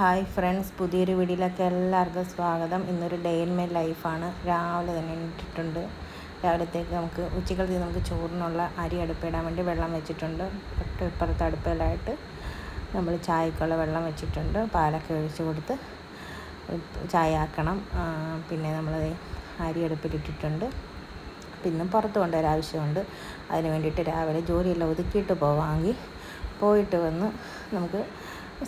Hi friends, പുതിയൊരു വീഡിയോയിലേക്ക് എല്ലാവർക്കും സ്വാഗതം. ഇന്നൊരു ഡേ ഇൻ മൈ ലൈഫാണ്. രാവിലെ തന്നെ ഇട്ടിട്ടുണ്ട്. രാവിലത്തേക്ക് ഉച്ചക്കലത്തേക്ക് ചോറിനുള്ള അരി അടുപ്പിടാൻ വേണ്ടി വെള്ളം വെച്ചിട്ടുണ്ട്. ഇപ്പുറത്തെ അടുപ്പിലായിട്ട് നമ്മൾ ചായക്കുള്ള വെള്ളം വെച്ചിട്ടുണ്ട്. പാലൊക്കെ ഒഴിച്ച് കൊടുത്ത് ചായ ആക്കണം. പിന്നെ നമ്മൾ അരി അടുപ്പിലിട്ടിട്ടുണ്ട്. പിന്നെ പുറത്ത് കൊണ്ടുവരാൻ ആവശ്യമുണ്ട്. അതിന് വേണ്ടിയിട്ട് രാവിലെ ജോലിയെല്ലാം ഒതുക്കിയിട്ട് പോവാമെങ്കിൽ പോയിട്ട് വന്ന് നമുക്ക്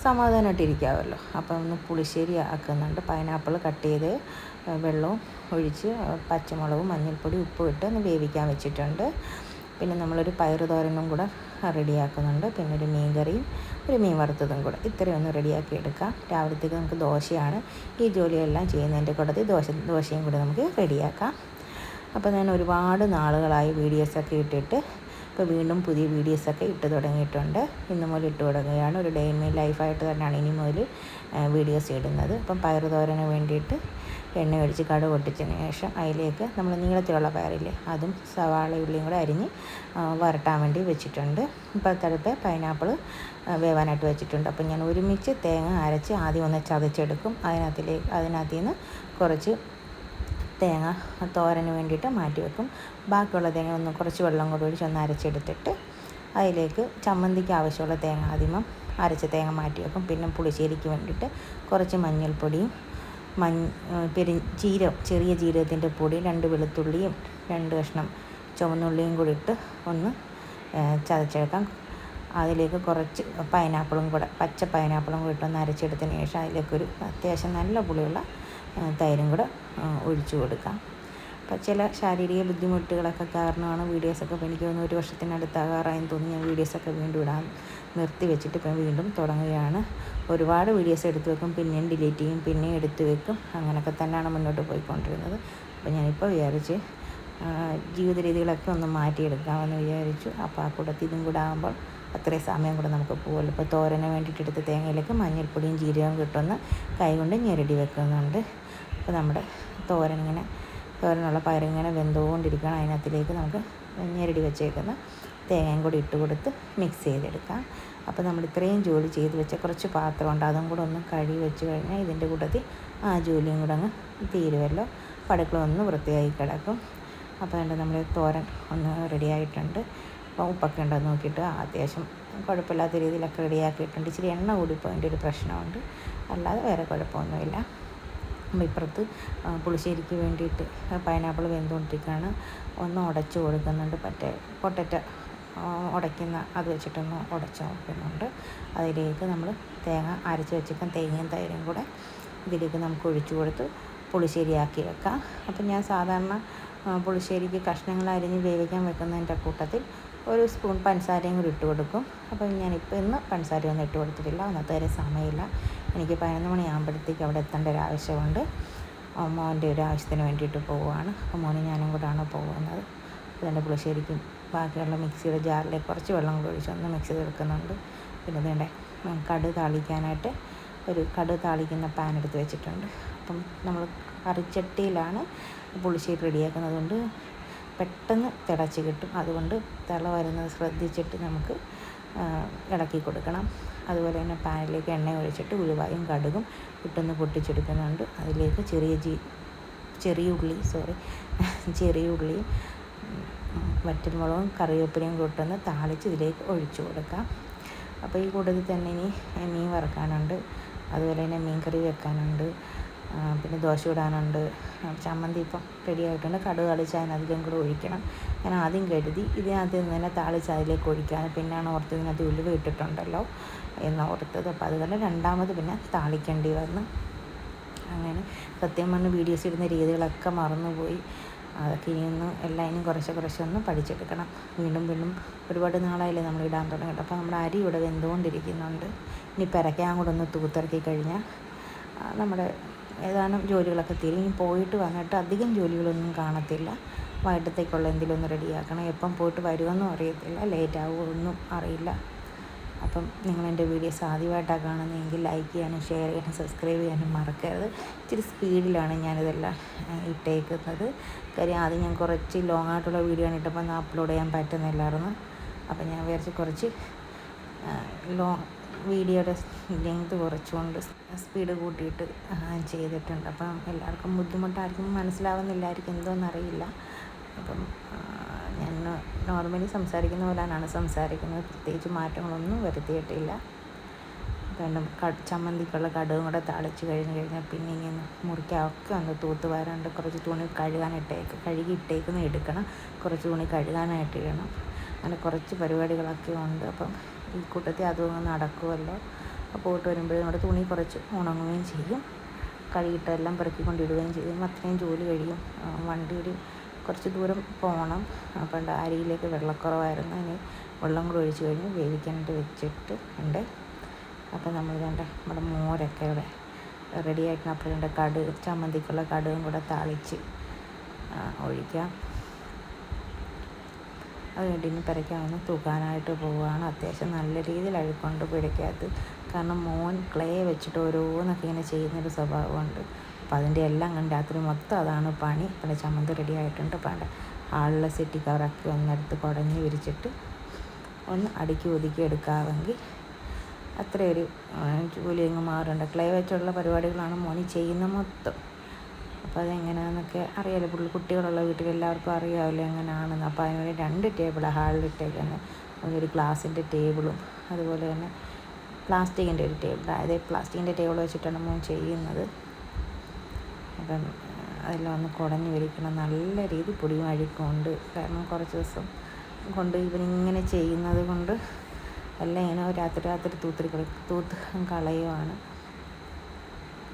സമാധാനമായിട്ടിരിക്കാമല്ലോ. അപ്പം ഒന്ന് പുളിശ്ശേരി ആക്കുന്നുണ്ട്. പൈനാപ്പിൾ കട്ട് ചെയ്ത് വെള്ളവും ഒഴിച്ച് പച്ചമുളകും മഞ്ഞൾപ്പൊടി ഉപ്പും ഇട്ട് ഒന്ന് വേവിക്കാൻ വെച്ചിട്ടുണ്ട്. പിന്നെ നമ്മളൊരു പയറ് തോരനും കൂടെ റെഡിയാക്കുന്നുണ്ട്. പിന്നെ ഒരു മീൻ കറിയും ഒരു മീൻ വറുത്തതും കൂടെ ഇത്രയും ഒന്ന് റെഡിയാക്കി എടുക്കാം. രാവിലത്തേക്ക് നമുക്ക് ദോശയാണ്. ഈ ജോലിയെല്ലാം ചെയ്യുന്നതിൻ്റെ കൂട്ടത്തിൽ ദോശയും കൂടെ നമുക്ക് റെഡിയാക്കാം. അപ്പോൾ ഞാൻ ഒരുപാട് നാളുകളായി വീഡിയോസൊക്കെ ഇട്ടിട്ട് ഇപ്പോൾ വീണ്ടും പുതിയ വീഡിയോസൊക്കെ ഇട്ട് തുടങ്ങിയിട്ടുണ്ട്. ഇന്ന് മുതൽ ഇട്ട് തുടങ്ങുകയാണ്. ഒരു ഡേ ഇൻ മൈ ലൈഫായിട്ട് തന്നെയാണ് ഇനി മുതൽ വീഡിയോസ് ഇടുന്നത്. അപ്പം പയറ് തോരന് വേണ്ടിയിട്ട് എണ്ണ ഒഴിച്ച് കടുക് പൊട്ടിച്ചതിന് ശേഷം അതിലേക്ക് നമ്മൾ നീളത്തിലുള്ള പയറില്ലേ, അതും സവാള ഉള്ളിയും കൂടെ അരിഞ്ഞ് വരട്ടാൻ വേണ്ടി വെച്ചിട്ടുണ്ട്. ഇപ്പോൾ തടുപ്പ് പൈനാപ്പിൾ വേവാനായിട്ട് വെച്ചിട്ടുണ്ട്. അപ്പം ഞാൻ ഒരുമിച്ച് തേങ്ങ അരച്ച് ആദ്യം ഒന്ന് ചതച്ചെടുക്കും. അതിനകത്ത് നിന്ന് കുറച്ച് തേങ്ങ തോരന് വേണ്ടിയിട്ട് മാറ്റി വെക്കും. ബാക്കിയുള്ള തേങ്ങ ഒന്ന് കുറച്ച് വെള്ളം കൂടി ഒഴിച്ച് ഒന്ന് അരച്ചെടുത്തിട്ട് അതിലേക്ക് ചമ്മന്തിക്ക് ആവശ്യമുള്ള തേങ്ങ ആദ്യം അരച്ച തേങ്ങ മാറ്റി വെക്കും. പിന്നെ പുളിശ്ശേരിക്ക് വേണ്ടിയിട്ട് കുറച്ച് മഞ്ഞൾപ്പൊടിയും ചെറിയ ജീരകത്തിൻ്റെ പൊടി, 2 വെളുത്തുള്ളിയും 2 കഷ്ണം ചുവന്നുള്ളിയും കൂടി ഇട്ട് ഒന്ന് ചതച്ചെടുക്കാം. അതിലേക്ക് കുറച്ച് പച്ച പൈനാപ്പിളും കൂടി ഇട്ടൊന്ന് അരച്ചെടുത്തതിന് ശേഷം അതിലേക്കൊരു അത്യാവശ്യം നല്ല പുളിയുള്ള തൈരും കൂടെ ഒഴിച്ചു കൊടുക്കാം. അപ്പോൾ ചില ശാരീരിക ബുദ്ധിമുട്ടുകളൊക്കെ കാരണമാണ് വീഡിയോസൊക്കെ ഇപ്പോൾ എനിക്ക് തോന്നുന്നു 1 വർഷത്തിനടുത്താകാറായെന്ന് തോന്നി ഞാൻ വീഡിയോസൊക്കെ വീണ്ടും ഇടാൻ നിർത്തി വെച്ചിട്ട് ഇപ്പം വീണ്ടും തുടങ്ങുകയാണ്. ഒരുപാട് വീഡിയോസ് എടുത്തു വെക്കും, പിന്നെയും ഡിലീറ്റ് ചെയ്യും, പിന്നെയും എടുത്തു വെക്കും. അങ്ങനെയൊക്കെ തന്നെയാണ് മുന്നോട്ട് പോയിക്കൊണ്ടിരുന്നത്. അപ്പോൾ ഞാനിപ്പോൾ വിചാരിച്ച് ജീവിത രീതികളൊക്കെ ഒന്ന് മാറ്റിയെടുക്കാമെന്ന് വിചാരിച്ചു. അപ്പോൾ ആ കൂട്ടത്തിൽ ഇതും കൂടെ ആകുമ്പോൾ അത്രയും സമയം കൂടെ നമുക്ക് പോകുമല്ലോ. ഇപ്പോൾ തോരന് വേണ്ടിയിട്ട് എടുത്ത തേങ്ങയിലേക്ക് മഞ്ഞൾപ്പൊടിയും ജീരകവും കിട്ടുന്ന കൈകൊണ്ട് ഞെരടി വെക്കുന്നുണ്ട്. അപ്പോൾ നമ്മുടെ തോരനുള്ള പയറിങ്ങനെ വെന്തുകൊണ്ടിരിക്കണം. അതിനകത്തിലേക്ക് നമുക്ക് ഞെരടി വെച്ചേക്കുന്ന തേങ്ങയും കൂടി ഇട്ട് കൊടുത്ത് മിക്സ് ചെയ്തെടുക്കാം. അപ്പോൾ നമ്മൾ ഇത്രയും ജോലി ചെയ്ത് വെച്ച കുറച്ച് പാത്രമുണ്ട്, അതും കൂടെ ഒന്ന് കഴുകി വെച്ച് കഴിഞ്ഞാൽ ഇതിൻ്റെ കൂട്ടത്തിൽ ആ ജോലിയും കൂടെ അങ്ങ് തീരുമല്ലോ. അടുക്കള ഒന്ന് വൃത്തിയായി കിടക്കും. അപ്പോൾ അതുകൊണ്ട് നമ്മൾ തോരൻ ഒന്ന് റെഡിയായിട്ടുണ്ട്. അപ്പോൾ ഉപ്പൊക്കെ ഉണ്ടോ നോക്കിയിട്ട് അത്യാവശ്യം കുഴപ്പമില്ലാത്ത രീതിയിലൊക്കെ റെഡിയാക്കിയിട്ടുണ്ട്. ഇച്ചിരി എണ്ണ കൂടിപ്പോയതിൻ്റെ ഒരു പ്രശ്നമുണ്ട്, അല്ലാതെ വേറെ കുഴപ്പമൊന്നുമില്ല. ഇപ്പുറത്ത് പുളിശ്ശേരിക്ക് വേണ്ടിയിട്ട് പൈനാപ്പിൾ വെന്തുകൊണ്ടിരിക്കുകയാണ്. ഒന്ന് ഉടച്ച് കൊടുക്കുന്നുണ്ട്. പൊട്ടറ്റ ഉടയ്ക്കുന്ന അത് വെച്ചിട്ടൊന്ന് ഉടച്ച് നോക്കുന്നുണ്ട്. അതിലേക്ക് നമ്മൾ തേങ്ങ അരച്ച് വെച്ചിരിക്കുന്ന തേങ്ങയും തൈരും കൂടെ ഇതിലേക്ക് നമുക്ക് ഒഴിച്ചു കൊടുത്ത് പുളിശ്ശേരിയാക്കി വെക്കാം. അപ്പം ഞാൻ സാധാരണ പുളിശ്ശേരിക്ക് കഷ്ണങ്ങൾ അരിഞ്ഞ് വേവിക്കാൻ വെക്കുന്നതിൻ്റെ കൂട്ടത്തിൽ 1 സ്പൂൺ പഞ്ചസാരയും കൂടി ഇട്ട് കൊടുക്കും. അപ്പം ഞാനിപ്പോൾ ഇന്ന് പഞ്ചസാരയൊന്നും ഇട്ട് കൊടുത്തിട്ടില്ല, അന്നത്തെ വരെ സമയമില്ല. എനിക്ക് 11 മണിയാകുമ്പോഴത്തേക്ക് അവിടെ എത്തേണ്ട ഒരു ആവശ്യമുണ്ട്. മോൻ്റെ ഒരു ആവശ്യത്തിന് വേണ്ടിയിട്ട് പോവുകയാണ്. അപ്പോൾ മോനും ഞാനും കൂടാണ് പോകുന്നത്. അതിൻ്റെ പുളിശ്ശേരിക്കും ബാക്കിയുള്ള മിക്സിയുടെ ജാറിലേക്ക് കുറച്ച് വെള്ളം കൂടി ഒഴിച്ചൊന്ന് മിക്സ് ചെയ്തെടുക്കുന്നുണ്ട്. പിന്നെ ഇതിൻ്റെ കടുക് താളിക്കാനായിട്ട് ഒരു കടുക് താളിക്കുന്ന പാൻ എടുത്ത് വെച്ചിട്ടുണ്ട്. അപ്പം നമ്മൾ കറിച്ചട്ടിയിലാണ് പുളിശ്ശേരി റെഡിയാക്കുന്നത് കൊണ്ട് പെട്ടെന്ന് തിളച്ച് കിട്ടും. അതുകൊണ്ട് തിള വരുന്നത് ശ്രദ്ധിച്ചിട്ട് നമുക്ക് ഇളക്കി കൊടുക്കണം. അതുപോലെ തന്നെ പാനിലേക്ക് എണ്ണ ഒഴിച്ചിട്ട് ഉലുവായും കടുകും ഇട്ടൊന്ന് പൊട്ടിച്ചെടുക്കുന്നുണ്ട്. അതിലേക്ക് ചെറിയ ഉള്ളിയും വറ്റൽമുളകും കറിവേപ്പിലയും കൂട്ടൊന്ന് താളിച്ച് ഇതിലേക്ക് ഒഴിച്ചു കൊടുക്കാം. അപ്പോൾ ഈ കൂട്ടത്തിൽ തന്നെ ഇനി മീൻ വറുക്കാനുണ്ട്, അതുപോലെ തന്നെ മീൻ കറി വെക്കാനുണ്ട്, പിന്നെ ദോശ ഇടാനുണ്ട്. ചമ്മന്തി ഇപ്പം റെഡി ആയിട്ടുണ്ട്. കടുക് താളിച്ച് അതിനധികം കൂടെ ഒഴിക്കണം. ഞാൻ ആദ്യം കരുതി ഇതിനകത്ത് നിന്ന് തന്നെ താളിച്ച് അതിലേക്ക് ഒഴിക്കാമെന്ന്, പിന്നെയാണ് ഓർത്തത് ഇതിനകത്ത് ഉലുവ ഇട്ടിട്ടുണ്ടല്ലോ എന്ന് ഓർത്തത്. അപ്പോൾ അതുകൊണ്ട് രണ്ടാമത് പിന്നെ താളിക്കേണ്ടി വന്നു. അങ്ങനെ സത്യം പറഞ്ഞ് വീഡിയോസ് ഇടുന്ന രീതികളൊക്കെ മറന്നുപോയി. അതൊക്കെ ഇനിയും കുറച്ചൊന്ന് പഠിച്ചെടുക്കണം. വീണ്ടും ഒരുപാട് നാളായില്ലേ നമ്മൾ ഇടാൻ തുടങ്ങിയിട്ട്. അപ്പോൾ നമ്മുടെ അരി ഇവിടെ വെന്തുകൊണ്ടിരിക്കുന്നുണ്ട്. ഇനി പെരയ്ക്കാൻ കൂടെ ഒന്ന് തൂത്തിറക്കി കഴിഞ്ഞാൽ നമ്മുടെ ഏതാനും ജോലികളൊക്കെ തീരും. ഇനി പോയിട്ട് വന്നിട്ട് അധികം ജോലികളൊന്നും കാണത്തില്ല. വൈകിട്ടത്തേക്കുള്ള എന്തെങ്കിലും ഒന്ന് റെഡിയാക്കണം. എപ്പം പോയിട്ട് വരുമെന്നും അറിയത്തില്ല, ലേറ്റ് ആവുമൊന്നും അറിയില്ല. അപ്പം നിങ്ങളെൻ്റെ വീഡിയോസ് ആദ്യമായിട്ടാണ് കാണുന്നതെങ്കിൽ ലൈക്ക് ചെയ്യാനും ഷെയർ ചെയ്യാനും സബ്സ്ക്രൈബ് ചെയ്യാനും മറക്കരുത്. ഇച്ചിരി സ്പീഡിലാണ് ഞാനിതെല്ലാം ഇട്ടേക്കുന്നത്. കാര്യം ആദ്യം ഞാൻ കുറച്ച് ലോങ് ആയിട്ടുള്ള വീഡിയോ ആണ് ഇട്ടപ്പോൾ അപ്ലോഡ് ചെയ്യാൻ പറ്റുന്നില്ലായിരുന്നു. അപ്പം ഞാൻ വിചാരിച്ച് കുറച്ച് വീഡിയോയുടെ ലെങ്ത് കുറച്ചുകൊണ്ട് സ്പീഡ് കൂട്ടിയിട്ട് ചെയ്തിട്ടുണ്ട്. അപ്പം എല്ലാവർക്കും ബുദ്ധിമുട്ടായിരിക്കും, മനസ്സിലാവുന്നില്ലായിരിക്കും, എന്തോന്നറിയില്ല. അപ്പം ഞാൻ നോർമലി സംസാരിക്കുന്ന പോലെയാണ് സംസാരിക്കുന്നത്, പ്രത്യേകിച്ച് മാറ്റങ്ങളൊന്നും വരുത്തിയിട്ടില്ല. വീണ്ടും ചമ്മന്തിക്കുള്ള കടുകും കൂടെ താളിച്ച് കഴിഞ്ഞാൽ പിന്നെ ഇങ്ങനെ മുറിക്കാനൊക്കെ ഒന്ന് തൂത്ത് വരാണ്ട്. കുറച്ച് തുണി കഴുകിയിട്ടേക്കുന്ന എടുക്കണം, കുറച്ച് തുണി കഴുകാനായിട്ട് ഇടണം. അങ്ങനെ കുറച്ച് പരിപാടികളൊക്കെ ഉണ്ട്. അപ്പം ഈ കൂട്ടത്തിൽ അതും നടക്കുമല്ലോ. അപ്പോൾ പോയിട്ട് വരുമ്പോഴും നമ്മുടെ തുണി കുറച്ച് ഉണങ്ങുകയും ചെയ്യും, കഴുകിയിട്ടെല്ലാം പെറുക്കിക്കൊണ്ടിടുകയും ചെയ്യും. അത്രയും ജോലി കഴിയും. വണ്ടിയിൽ കുറച്ച് ദൂരം പോകണം. അപ്പം അരിയിലേക്ക് വെള്ളക്കുറവായിരുന്നു, അതിന് വെള്ളം കൂടെ ഒഴിച്ച് കഴിഞ്ഞ് വേവിക്കാനായിട്ട് വെച്ചിട്ട് ഉണ്ട്. അപ്പം നമ്മൾ നമ്മുടെ മോരൊക്കെ ഇവിടെ റെഡിയായിട്ട് അപ്പോൾ ചമ്മന്തിക്കുള്ള കടുകും കൂടെ താളിച്ച് ഒഴിക്കാം. അത് കഴിഞ്ഞ് പെരയ്ക്കാമെന്ന് തൂക്കാനായിട്ട് പോവുകയാണ്. അത്യാവശ്യം നല്ല രീതിയിൽ അഴുക്കുണ്ട് പിഴയ്ക്കകത്ത്. കാരണം മോൻ ക്ലേ വെച്ചിട്ട് ഓരോന്നൊക്കെ ഇങ്ങനെ ചെയ്യുന്നൊരു സ്വഭാവമുണ്ട്. അപ്പോൾ അതിൻ്റെ എല്ലാം കണ്ട് രാത്രി മൊത്തം അതാണ് പണി. പിന്നെ ചമ്മന്തി റെഡി ആയിട്ടുണ്ട്. അപ്പം ഹാളിലെ സെറ്റി കവറൊക്കെ ഒന്നെടുത്ത് കുടഞ്ഞ് വിരിച്ചിട്ട് ഒന്ന് അടുക്കി ഒതുക്കി എടുക്കാമെങ്കിൽ അത്രയൊരു ജോലി അങ്ങ് മാറുന്നുണ്ട്. ക്ലേ വെച്ചുള്ള പരിപാടികളാണ് മോനി ചെയ്യുന്ന മൊത്തം. അപ്പോൾ അതെങ്ങനെയാണെന്നൊക്കെ അറിയാമല്ലോ, കുട്ടികളുള്ള വീട്ടിൽ എല്ലാവർക്കും അറിയാമല്ലോ എങ്ങനെയാണെന്ന്. അപ്പോൾ അതിന് 2 ടേബിളാണ് ഹാളിലിട്ടേക്കുന്നത്. ഒരു ഗ്ലാസിൻ്റെ ടേബിളും അതുപോലെ തന്നെ പ്ലാസ്റ്റിക്കിൻ്റെ ഒരു ടേബിൾ. അതായത് പ്ലാസ്റ്റിക്കിൻ്റെ ടേബിൾ വെച്ചിട്ടാണ് മോൻ ചെയ്യുന്നത്. അപ്പം അതെല്ലാം ഒന്ന് കുടഞ്ഞ് വിരിക്കണം. നല്ല രീതി പൊടിയും അഴുക്കുമുണ്ട്. കാരണം കുറച്ച് ദിവസം കൊണ്ട് ഇവനിങ്ങനെ ചെയ്യുന്നത് കൊണ്ട് എല്ലാം ഇങ്ങനെ രാത്രി തൂത്ത് കളയുവാണ്.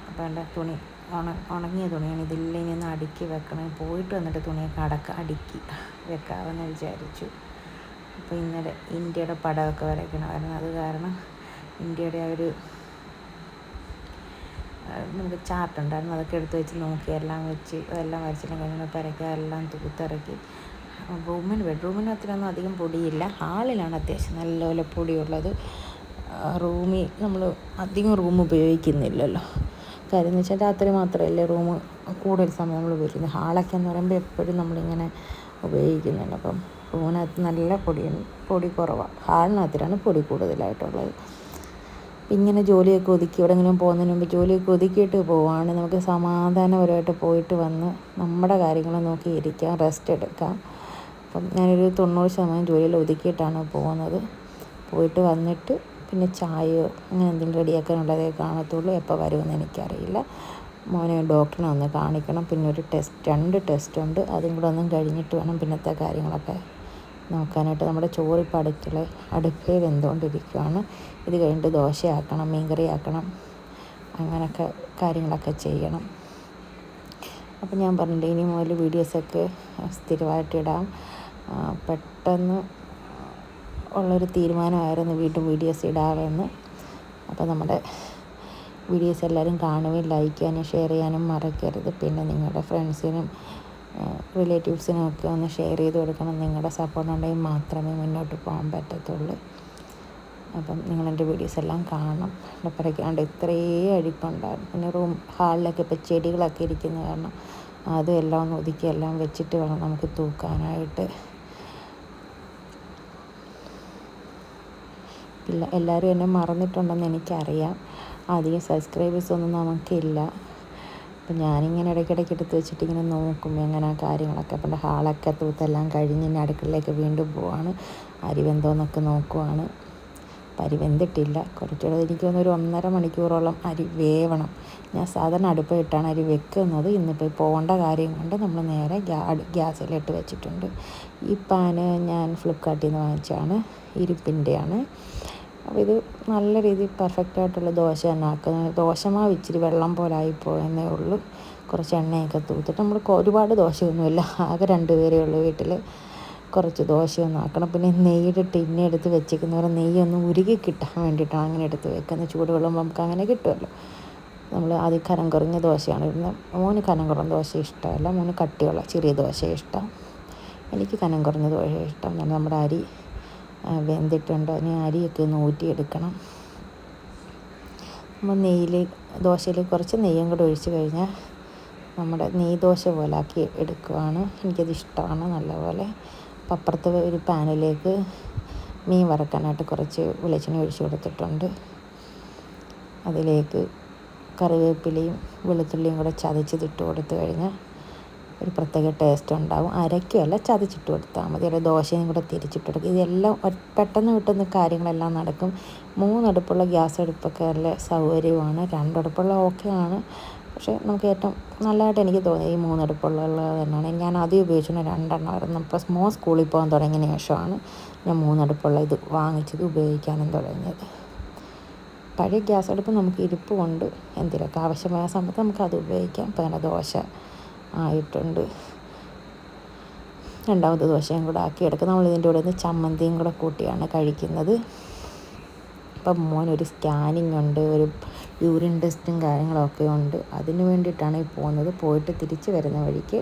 അപ്പോൾ എൻ്റെ തുണി ഉണങ്ങിയ തുണിയാണ്. ഇതെല്ലാം ഇനി ഒന്ന് അടുക്കി വെക്കണം. പോയിട്ട് വന്നിട്ട് തുണിയൊക്കെ അടുക്കി വെക്കാമെന്ന് വിചാരിച്ചു. അപ്പോൾ ഇന്നലെ ഇന്ത്യയുടെ പടമൊക്കെ വരയ്ക്കണമായിരുന്നു. അത് കാരണം ഇന്ത്യയുടെ ആ ഒരു നമുക്ക് ചാർട്ടുണ്ടായിരുന്നു, അതൊക്കെ എടുത്ത് വെച്ച് നോക്കി എല്ലാം വെച്ച് അതെല്ലാം വരച്ചെല്ലാം കഴിഞ്ഞാൽ പെരയ്ക്കുക എല്ലാം തൂത്തിറക്കി. ബെഡ്റൂമിന് അത്രയൊന്നും അധികം പൊടിയില്ല. ഹാളിലാണ് അത്യാവശ്യം നല്ലപോലെ പൊടിയുള്ളത്. റൂമിൽ നമ്മൾ അധികം റൂം ഉപയോഗിക്കുന്നില്ലല്ലോ. കാര്യം എന്ന് വെച്ചാൽ രാത്രി മാത്രമല്ലേ റൂം കൂടുതൽ സമയം നമ്മൾ ഉപയോഗിക്കുന്നത്. ഹാളൊക്കെ എന്ന് പറയുമ്പോൾ എപ്പോഴും നമ്മളിങ്ങനെ ഉപയോഗിക്കുന്നുണ്ട്. അപ്പം റൂമിനകത്ത് നല്ല പൊടി കുറവാണ്. ഹാളിനകത്തിലാണ് പൊടി കൂടുതലായിട്ടുള്ളത്. ഇങ്ങനെ ജോലിയൊക്കെ ഒതുക്കി എവിടെയെങ്കിലും പോകുന്നതിന് മുമ്പ് ജോലിയൊക്കെ ഒതുക്കിയിട്ട് പോവുകയാണ്. നമുക്ക് സമാധാനപരമായിട്ട് പോയിട്ട് വന്ന് നമ്മുടെ കാര്യങ്ങൾ നോക്കി ഇരിക്കാം, റെസ്റ്റ് എടുക്കാം. അപ്പം ഞാനൊരു 90% ജോലിയിൽ ഒതുക്കിയിട്ടാണ് പോകുന്നത്. പോയിട്ട് വന്നിട്ട് പിന്നെ ചായയോ അങ്ങനെ എന്തെങ്കിലും റെഡിയാക്കാനുള്ളതേ കാണത്തുള്ളൂ. എപ്പോൾ വരുമെന്ന് എനിക്കറിയില്ല. മോനെ ഡോക്ടറിനെ ഒന്ന് കാണിക്കണം. പിന്നെ ഒരു 2 ടെസ്റ്റ് ഉണ്ട്. അതും കൂടെ ഒന്നും കഴിഞ്ഞിട്ട് വേണം പിന്നത്തെ കാര്യങ്ങളൊക്കെ നോക്കാനായിട്ട്. നമ്മുടെ ചോറിപ്പോൾ അടുപ്പിൽ വെന്തുകൊണ്ടിരിക്കുകയാണ്. ഇത് കഴിഞ്ഞിട്ട് ദോശയാക്കണം, മീൻകറി ആക്കണം, അങ്ങനെയൊക്കെ കാര്യങ്ങളൊക്കെ ചെയ്യണം. അപ്പം ഞാൻ പറഞ്ഞില്ലേ, ഇനി മുതൽ വീഡിയോസൊക്കെ സ്ഥിരമായിട്ടിടാം. പെട്ടെന്ന് ഉള്ളൊരു തീരുമാനമായിരുന്നു വീണ്ടും വീഡിയോസ് ഇടാമെന്ന്. അപ്പോൾ നമ്മുടെ വീഡിയോസ് എല്ലാവരും കാണുകയും ലൈക്ക് ചെയ്യാനും ഷെയർ ചെയ്യാനും മറക്കരുത്. പിന്നെ നിങ്ങളുടെ ഫ്രണ്ട്സിനും റിലേറ്റീവ്സിനും ഒക്കെ ഒന്ന് ഷെയർ ചെയ്ത് കൊടുക്കണം. നിങ്ങളുടെ സപ്പോർട്ട് ഉണ്ടെങ്കിൽ മാത്രമേ മുന്നോട്ട് പോകാൻ പറ്റത്തുള്ളൂ. അപ്പം നിങ്ങളെൻ്റെ വീഡിയോസ് എല്ലാം കാണണം. അപ്പോഴേക്കാണ്ട് ഇത്രയും അഴുക്കുണ്ടായിരുന്നു. പിന്നെ ഹാളിലൊക്കെ ഇപ്പോൾ ചെടികളൊക്കെ ഇരിക്കുന്ന കാരണം അതും എല്ലാം ഒന്ന് ഒതുക്കി എല്ലാം വെച്ചിട്ട് വേണം നമുക്ക് തൂക്കാനായിട്ട്. എല്ലാവരും എന്നെ മറന്നിട്ടുണ്ടെന്ന് എനിക്കറിയാം. അധികം സബ്സ്ക്രൈബേഴ്സൊന്നും നമുക്കില്ല. അപ്പം ഞാനിങ്ങനെ ഇടയ്ക്കിടയ്ക്ക് എടുത്ത് വെച്ചിട്ട് ഇങ്ങനെ നോക്കും എങ്ങനെ കാര്യങ്ങളൊക്കെ. അപ്പം എൻ്റെ ഹാളൊക്കെ തൂത്തെല്ലാം കഴിഞ്ഞ് ഇനി അടുക്കളയിലേക്ക് വീണ്ടും പോവാണ്. അരി വെന്തോന്നൊക്കെ നോക്കുവാണ്. അപ്പം അരി വെന്തിട്ടില്ല. കുറച്ചുകൂടെ എനിക്ക് തോന്നുന്നു 1.5 മണിക്കൂറോളം അരി വേവണം. ഞാൻ സാധാരണ അടുപ്പിലിട്ടാണ് അരി വെക്കുന്നത്. ഇന്നിപ്പോൾ പോകേണ്ട കാര്യം കൊണ്ട് നമ്മൾ നേരെ ഗ്യാസിലിട്ട് വെച്ചിട്ടുണ്ട്. ഈ പാന് ഞാൻ ഫ്ലിപ്കാർട്ടിൽ നിന്ന് വാങ്ങിച്ചാണ്, ഇരുമ്പിൻ്റെയാണ്. അപ്പോൾ ഇത് നല്ല രീതിയിൽ പെർഫെക്റ്റായിട്ടുള്ള ദോശ തന്നെ ആക്കുന്നത്. ദോശമാവ് ഇച്ചിരി വെള്ളം പോലെ ആയിപ്പോയെന്നേ ഉള്ളൂ. കുറച്ച് എണ്ണയൊക്കെ തൂത്തിട്ട് നമ്മൾ ഒരുപാട് ദോശയൊന്നുമില്ല, ആകെ 2 പേരേ ഉള്ളൂ വീട്ടിൽ. കുറച്ച് ദോശയൊന്നും ആക്കണം. പിന്നെ നെയ്യുടെ ടിന്നെ എടുത്ത് വെച്ചിരിക്കുന്നവരെ നെയ്യൊന്ന് ഉരുകി കിട്ടാൻ വേണ്ടിയിട്ടാണ് അങ്ങനെ എടുത്ത് വെക്കുന്നത്. ചൂടുവെള്ളം നമുക്ക് അങ്ങനെ കിട്ടുമല്ലോ. നമ്മൾ ആദ്യം കനം കുറഞ്ഞ ദോശയാണ് ഇടുന്നത്. മോന് കനം കുറഞ്ഞ ദോശ ഇഷ്ടമല്ല, മോന് കട്ടിയുള്ള ചെറിയ ദോശ ഇഷ്ടം. എനിക്ക് കനം കുറഞ്ഞ ദോശ ഇഷ്ടം. നമ്മുടെ അരി വെന്തിട്ടുണ്ട്. ഇനി അരിയൊക്കെ ഒന്ന് ഊറ്റിയെടുക്കണം. നമ്മൾ ദോശയിൽ കുറച്ച് നെയ്യും കൂടെ ഒഴിച്ച് കഴിഞ്ഞാൽ നമ്മുടെ നെയ്യ് ദോശ പോലെ ആക്കി എടുക്കുവാണ്. എനിക്കത് ഇഷ്ടമാണ് നല്ലപോലെ. അപ്പം അപ്പുറത്തെ ഒരു പാനിലേക്ക് മീൻ വറക്കാനായിട്ട് കുറച്ച് വെളിച്ചെണ്ണ ഒഴിച്ച് കൊടുത്തിട്ടുണ്ട്. അതിലേക്ക് കറിവേപ്പിലയും വെളുത്തുള്ളിയും കൂടെ ചതച്ചതിട്ട് കൊടുത്തു കഴിഞ്ഞാൽ ഒരു പ്രത്യേക ടേസ്റ്റ് ഉണ്ടാവും. അരയ്ക്കുകയല്ല, ചതച്ചിട്ട് കൊടുത്താൽ മതി. ഒരു ദോശയും കൂടെ തിരിച്ചിട്ട് കൊടുക്കുക. ഇതെല്ലാം പെട്ടെന്ന് കിട്ടുന്ന കാര്യങ്ങളെല്ലാം നടക്കും. 3 അടുപ്പുള്ള ഗ്യാസ് അടുപ്പൊക്കെ നല്ല സൗകര്യമാണ്. 2 അടുപ്പുള്ള ഓക്കെയാണ്. പക്ഷേ നമുക്ക് ഏറ്റവും നല്ലതായിട്ട് എനിക്ക് തോന്നിയത് ഈ 3 അടുപ്പുള്ളത് തന്നെയാണ്. ഞാൻ ആദ്യം ഉപയോഗിച്ചിരുന്നത് 2 എണ്ണമായിരുന്നു. ഇപ്പോൾ മോൻ സ്കൂളിൽ പോകാൻ തുടങ്ങിയതിന് ശേഷമാണ് ഞാൻ 3 അടുപ്പുള്ള ഇത് വാങ്ങിച്ചത് ഉപയോഗിക്കാനും തുടങ്ങിയത്. പഴയ ഗ്യാസ് അടുപ്പ് നമുക്ക് ഇരിപ്പ് കൊണ്ട് എന്തെങ്കിലുമൊക്കെ ആവശ്യമായ സമയത്ത് നമുക്കത് ഉപയോഗിക്കാം. ഇപ്പോൾ അങ്ങനെ ദോശ ആയിട്ടുണ്ട്. രണ്ടാമത്തെ ദോശയും കൂടെ ആക്കിയെടുക്കുക. നമ്മളിതിൻ്റെ കൂടെ ചമ്മന്തിയും കൂടെ കൂട്ടിയാണ് കഴിക്കുന്നത്. ഇപ്പം മോനൊരു സ്കാനിങ് ഉണ്ട്, ഒരു യൂറിൻ ടെസ്റ്റും കാര്യങ്ങളൊക്കെ ഉണ്ട്. അതിന് വേണ്ടിയിട്ടാണ് ഈ പോകുന്നത്. പോയിട്ട് തിരിച്ച് വരുന്ന വഴിക്ക്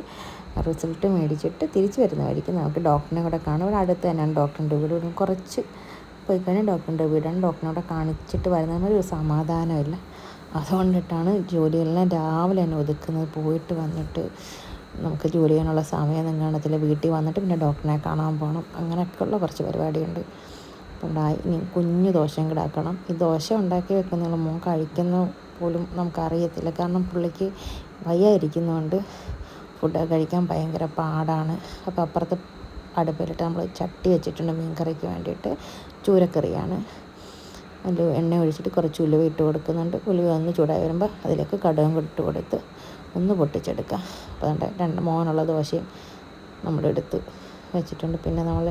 റിസൾട്ട് മേടിച്ചിട്ട് തിരിച്ച് വരുന്ന വഴിക്ക് നമുക്ക് ഡോക്ടറിനെ കൂടെ കാണും. ഇവിടെ അടുത്ത് തന്നെയാണ് ഡോക്ടറിൻ്റെ വീട്. കുറച്ച് പോയി കഴിഞ്ഞാൽ ഡോക്ടറിൻ്റെ വീടാണ്. ഡോക്ടറിനോടെ കാണിച്ചിട്ട് വരുന്നതിനൊരു സമാധാനമില്ല. അതുകൊണ്ടിട്ടാണ് ജോലിയെല്ലാം രാവിലെ തന്നെ ഒതുക്കുന്നത്. പോയിട്ട് വന്നിട്ട് നമുക്ക് ജോലി ചെയ്യാനുള്ള സമയമൊന്നും കാണത്തില്ല. വീട്ടിൽ വന്നിട്ട് പിന്നെ ഡോക്ടറിനെ കാണാൻ പോകണം. അങ്ങനെയൊക്കെയുള്ള കുറച്ച് പരിപാടിയുണ്ട്. അപ്പം ഇനി കുഞ്ഞു ദോശയും കൂടെ ആക്കണം. ഈ ദോശ ഉണ്ടാക്കി വെക്കുന്നതിന് മോൻ കഴിക്കുന്ന പോലും നമുക്കറിയത്തില്ല. കാരണം പുള്ളിക്ക് വയ്യാതിരിക്കുന്നതുകൊണ്ട് ഫുഡ് കഴിക്കാൻ ഭയങ്കര പാടാണ്. അപ്പോൾ അപ്പുറത്ത് അടുപ്പിലിട്ട് നമ്മൾ ചട്ടി വെച്ചിട്ടുണ്ട് മീൻ കറിക്ക് വേണ്ടിയിട്ട്. ചൂരക്കറിയാണ്. അതിൽ എണ്ണ ഒഴിച്ചിട്ട് കുറച്ച് ഉലുവ ഇട്ട് കൊടുക്കുന്നുണ്ട്. ഉലുവ ഒന്ന് ചൂടായി വരുമ്പോൾ അതിലേക്ക് കടുകും കൂടി ഇട്ട് കൊടുത്ത് ഒന്ന് പൊട്ടിച്ചെടുക്കുക. അപ്പോൾ അതിൻ്റെ മോനുള്ള ദോശയും നമ്മളെടുത്ത് വെച്ചിട്ടുണ്ട്. പിന്നെ നമ്മൾ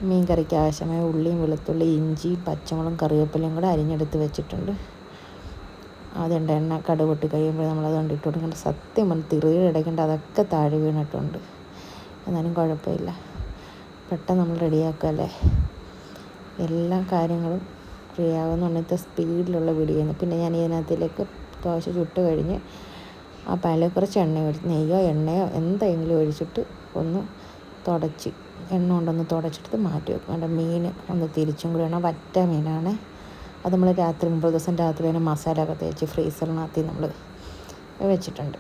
മീൻ കറിക്ക് ആവശ്യമായ ഉള്ളിയും വെളുത്തുള്ളി ഇഞ്ചി പച്ചമുളകും കറിവേപ്പിലയും കൂടെ അരിഞ്ഞെടുത്ത് വെച്ചിട്ടുണ്ട്. അതുകൊണ്ട് എണ്ണ കടുക് പൊട്ടി കഴിയുമ്പോൾ നമ്മളത് കൊണ്ടിട്ട് കൊടുക്കേണ്ട. സത്യം പറഞ്ഞ് തിറിയിടയ്ക്കേണ്ട അതൊക്കെ താഴെ വീണിട്ടുണ്ട്. എന്നാലും കുഴപ്പമില്ല, പെട്ടെന്ന് നമ്മൾ റെഡിയാക്കല്ലേ. എല്ലാ കാര്യങ്ങളും ഫ്രീ ആകുന്നുണ്ടെങ്കിൽ സ്പീഡിലുള്ള വീഡിയോ. പിന്നെ ഞാൻ ഇതിനകത്തിലേക്ക് ദോശ ചുട്ട് കഴിഞ്ഞ് ആ പാനിൽ കുറച്ച് നെയ്യോ എണ്ണയോ എന്തെങ്കിലും ഒഴിച്ചിട്ട് ഒന്ന് തുടച്ച് എണ്ണ കൊണ്ടൊന്ന് തുടച്ചെടുത്ത് മാറ്റി വെക്കും. എൻ്റെ മീൻ ഒന്ന് തിരിച്ചും കൂടി വേണം. വറ്റ മീനാണ്. അത് നമ്മൾ മുമ്പ് ദിവസം രാത്രി തന്നെ മസാല ഒക്കെ തേച്ച് ഫ്രീസറിനകത്ത് നമ്മൾ വെച്ചിട്ടുണ്ട്.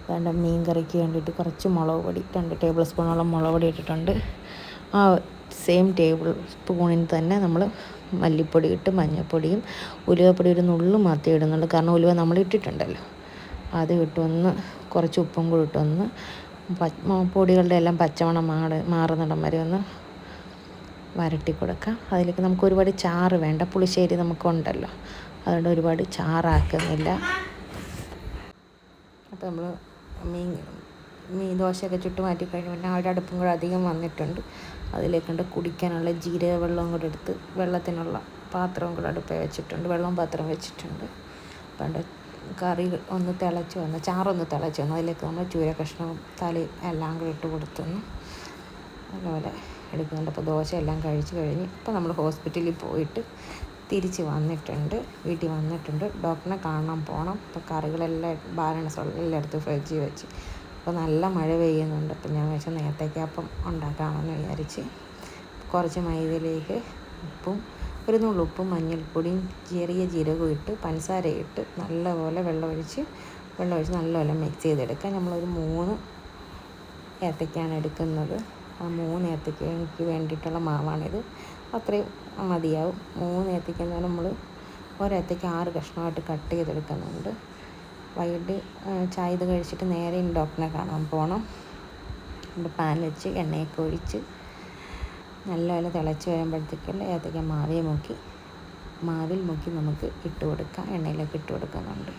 അതുകൊണ്ട് മീൻ കറിക്ക് വേണ്ടിയിട്ട് കുറച്ച് മുളക് പൊടി 2 ടേബിൾ സ്പൂണോളം മുളക് പൊടി ഇട്ടിട്ടുണ്ട്. ആ സെയിം ടേബിൾ സ്പൂണിൽ തന്നെ നമ്മൾ മല്ലിപ്പൊടി ഇട്ട് മഞ്ഞൾപ്പൊടിയും ഉലുവപ്പൊടി ഒരു നുള്ളു മാത്രമേ ഇടുന്നുള്ളൂ. കാരണം ഉലുവ നമ്മൾ ഇട്ടിട്ടുണ്ടല്ലോ. അത് ഇട്ടൊന്ന് കുറച്ച് ഉപ്പും കൂടി ഇട്ടൊന്ന് പൊടികളുടെ എല്ലാം പച്ചമണം മാറുന്നിടം വരെ ഒന്ന് വരട്ടി കൊടുക്കാം. അതിലേക്ക് നമുക്ക് ഒരുപാട് ചാറ് വേണ്ട. പുളിശ്ശേരി നമുക്കുണ്ടല്ലോ, അതുകൊണ്ട് ഒരുപാട് ചാറാക്കുന്നില്ല. അപ്പോൾ നമ്മൾ മീൻ ദോശയൊക്കെ ചുട്ട് മാറ്റി കഴിഞ്ഞ് പിന്നെ അവിടെ അടുപ്പും കൂടെ അധികം വന്നിട്ടുണ്ട്. അതിലേക്കൊണ്ട് കുടിക്കാനുള്ള ജീരക വെള്ളവും കൂടെ എടുത്ത് വെള്ളത്തിനുള്ള പാത്രവും കൂടെ അടുപ്പേ വെച്ചിട്ടുണ്ട്. പാത്രം വെച്ചിട്ടുണ്ട്. പണ്ട് കറി ഒന്ന് തിളച്ച് വന്ന് ചാറൊന്ന് തിളച്ച് വന്ന് അതിലേക്ക് നമ്മൾ ചൂര കഷ്ണവും തലയും എല്ലാം കൂടി ഇട്ട് കൊടുത്തൊന്ന് അതുപോലെ എടുക്കുന്നുണ്ട്. അപ്പോൾ ദോശ എല്ലാം കഴിച്ച് കഴിഞ്ഞ് ഇപ്പോൾ നമ്മൾ ഹോസ്പിറ്റലിൽ പോയിട്ട് തിരിച്ച് വന്നിട്ടുണ്ട്. വീട്ടിൽ വന്നിട്ടുണ്ട്. ഡോക്ടറിനെ കാണാൻ പോകണം. ഇപ്പോൾ കറികളെല്ലാം ബാലൻസ് എല്ലാം എടുത്ത് ഫ്രിഡ്ജിൽ വെച്ച്. അപ്പോൾ നല്ല മഴ പെയ്യുന്നുണ്ട്. അപ്പോൾ ഞാൻ വെച്ചാൽ നേരത്തേക്കപ്പം ഉണ്ടാക്കാമെന്ന് വിചാരിച്ച് കുറച്ച് മൈദയിലേക്ക് ഉപ്പും ഒരു നുള്ളുപ്പും മഞ്ഞൾപ്പൊടിയും ചെറിയ ജീരകവും ഇട്ട് പഞ്ചസാരയിട്ട് നല്ലപോലെ വെള്ളമൊഴിച്ച് നല്ലപോലെ മിക്സ് ചെയ്തെടുക്കുക. നമ്മളൊരു 3 ഏത്തയ്ക്കാണ് എടുക്കുന്നത്. ആ 3 ഏത്തയ്ക്കയ്ക്ക് വേണ്ടിയിട്ടുള്ള മാവാണിത്. അത്രയും മതിയാവും. 3 ഏത്തയ്ക്ക എന്ന് പറഞ്ഞാൽ നമ്മൾ ഒരേത്തയ്ക്ക് 6 കഷ്ണമായിട്ട് കട്ട് ചെയ്തെടുക്കുന്നുണ്ട്. വൈകിട്ട് ചായ ഇത് കഴിച്ചിട്ട് നേരെ ഡോക്ടറിനെ കാണാൻ പോകണം. പാൻ വെച്ച് എണ്ണയൊക്കെ ഒഴിച്ച് നല്ലപോലെ തിളച്ച് വരുമ്പോഴത്തേക്കുള്ള ഏത്തയ്ക്ക മാവിൽ മുക്കി നമുക്ക് ഇട്ട് കൊടുക്കാം. എണ്ണയിലേക്ക് ഇട്ട് കൊടുക്കുന്നുണ്ട്.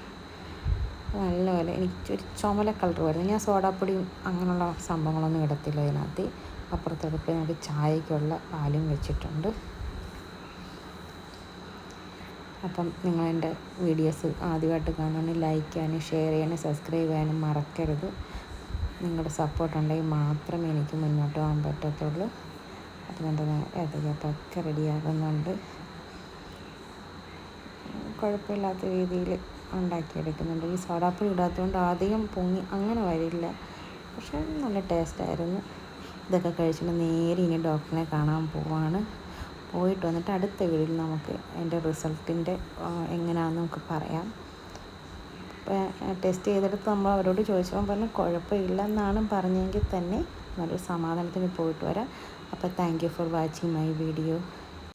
നല്ലപോലെ എനിക്കൊരു ചുമല കളർ വരുന്നത്. ഞാൻ സോഡാപ്പൊടിയും അങ്ങനെയുള്ള സംഭവങ്ങളൊന്നും ഇടത്തില്ല ഇതിനകത്ത്. അപ്പുറത്തെടുപ്പ് നമുക്ക് ചായക്കുള്ള പാലും വെച്ചിട്ടുണ്ട്. അപ്പം നിങ്ങളെൻ്റെ വീഡിയോസ് ആദ്യമായിട്ട് കാണുകയാണെങ്കിൽ ലൈക്ക് ചെയ്യാനും ഷെയർ ചെയ്യാനും സബ്സ്ക്രൈബ് ചെയ്യാനും മറക്കരുത്. നിങ്ങളുടെ സപ്പോർട്ട് ഉണ്ടെങ്കിൽ മാത്രമേ എനിക്ക് മുന്നോട്ട് പോകാൻ പറ്റത്തുള്ളൂ. അതുകൊണ്ട് ഏത്തയ്ക്കപ്പൊക്കെ റെഡിയാകുന്നുണ്ട്. കുഴപ്പമില്ലാത്ത രീതിയിൽ ഉണ്ടാക്കിയെടുക്കുന്നുണ്ട്. ഈ സോഡാപ്പൊടി ഇടാത്തതുകൊണ്ട് അധികം പൊങ്ങി അങ്ങനെ വരില്ല. പക്ഷേ നല്ല ടേസ്റ്റായിരുന്നു. ഇതൊക്കെ കഴിച്ചിട്ട് നേരെ ഇനി ഡോക്ടറിനെ കാണാൻ പോവാണ്. പോയിട്ട് വന്നിട്ട് അടുത്ത വീഡിയോയിൽ നമുക്ക് അതിൻ്റെ റിസൾട്ടിൻ്റെ എങ്ങനെയാണെന്ന് നമുക്ക് പറയാം. ടെസ്റ്റ് ചെയ്തെടുത്ത് നമ്മൾ അവരോട് ചോദിച്ചപ്പോൾ പറഞ്ഞു കുഴപ്പമില്ല എന്നാണ് പറഞ്ഞെങ്കിൽ തന്നെ നല്ലൊരു സമാധാനത്തിന് പോയിട്ട് വരാം. അപ്പോൾ thank you for watching my video.